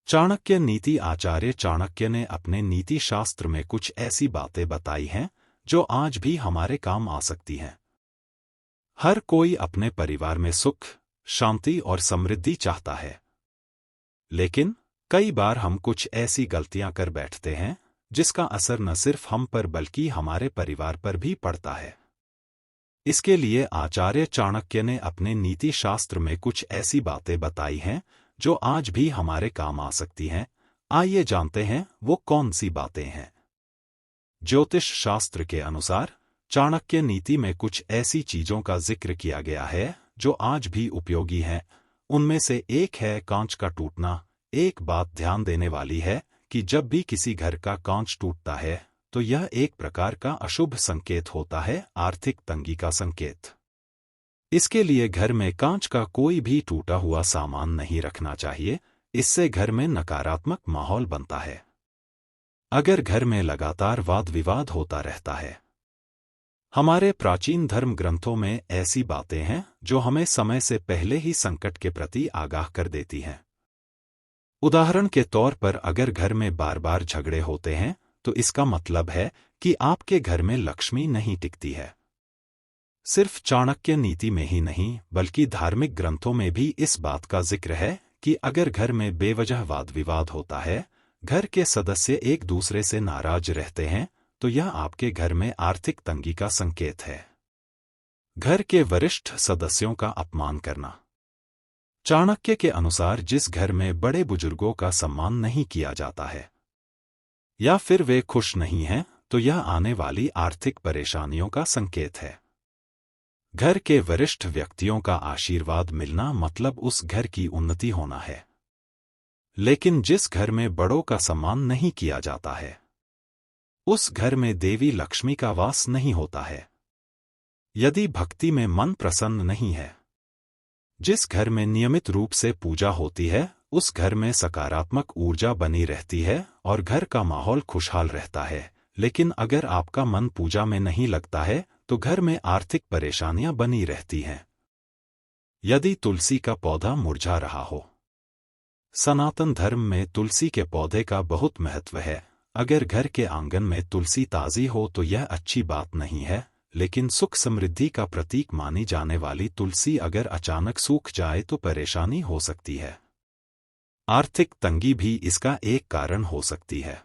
चाणक्य नीति। आचार्य चाणक्य ने अपने नीति शास्त्र में कुछ ऐसी बातें बताई हैं जो आज भी हमारे काम आ सकती हैं। हर कोई अपने परिवार में सुख, शांति और समृद्धि चाहता है, लेकिन कई बार हम कुछ ऐसी गलतियां कर बैठते हैं जिसका असर न सिर्फ हम पर बल्कि हमारे परिवार पर भी पड़ता है। इसके लिए आचार्य चाणक्य ने अपने नीति शास्त्र में कुछ ऐसी बातें बताई हैं जो आज भी हमारे काम आ सकती हैं। आइए जानते हैं वो कौन सी बातें हैं। ज्योतिष शास्त्र के अनुसार चाणक्य नीति में कुछ ऐसी चीजों का जिक्र किया गया है जो आज भी उपयोगी हैं। उनमें से एक है कांच का टूटना। एक बात ध्यान देने वाली है कि जब भी किसी घर का कांच टूटता है तो यह एक प्रकार का अशुभ संकेत होता है, आर्थिक तंगी का संकेत। इसके लिए घर में कांच का कोई भी टूटा हुआ सामान नहीं रखना चाहिए, इससे घर में नकारात्मक माहौल बनता है। अगर घर में लगातार वाद विवाद होता रहता है। हमारे प्राचीन धर्म ग्रंथों में ऐसी बातें हैं जो हमें समय से पहले ही संकट के प्रति आगाह कर देती हैं। उदाहरण के तौर पर अगर घर में बार बार झगड़े होते हैं तो इसका मतलब है कि आपके घर में लक्ष्मी नहीं टिकती है। सिर्फ चाणक्य नीति में ही नहीं बल्कि धार्मिक ग्रंथों में भी इस बात का जिक्र है कि अगर घर में बेवजह वाद विवाद होता है, घर के सदस्य एक दूसरे से नाराज रहते हैं, तो यह आपके घर में आर्थिक तंगी का संकेत है। घर के वरिष्ठ सदस्यों का अपमान करना। चाणक्य के अनुसार जिस घर में बड़े बुजुर्गों का सम्मान नहीं किया जाता है या फिर वे खुश नहीं हैं, तो यह आने वाली आर्थिक परेशानियों का संकेत है। घर के वरिष्ठ व्यक्तियों का आशीर्वाद मिलना मतलब उस घर की उन्नति होना है। लेकिन जिस घर में बड़ों का सम्मान नहीं किया जाता है, उस घर में देवी लक्ष्मी का वास नहीं होता है। यदि भक्ति में मन प्रसन्न नहीं है, जिस घर में नियमित रूप से पूजा होती है, उस घर में सकारात्मक ऊर्जा बनी रहती है और घर का माहौल खुशहाल रहता है। लेकिन अगर आपका मन पूजा में नहीं लगता है तो घर में आर्थिक परेशानियां बनी रहती हैं। यदि तुलसी का पौधा मुरझा रहा हो। सनातन धर्म में तुलसी के पौधे का बहुत महत्व है। अगर घर के आंगन में तुलसी ताजी हो तो यह अच्छी बात नहीं है, लेकिन सुख समृद्धि का प्रतीक मानी जाने वाली तुलसी अगर अचानक सूख जाए तो परेशानी हो सकती है। आर्थिक तंगी भी इसका एक कारण हो सकती है।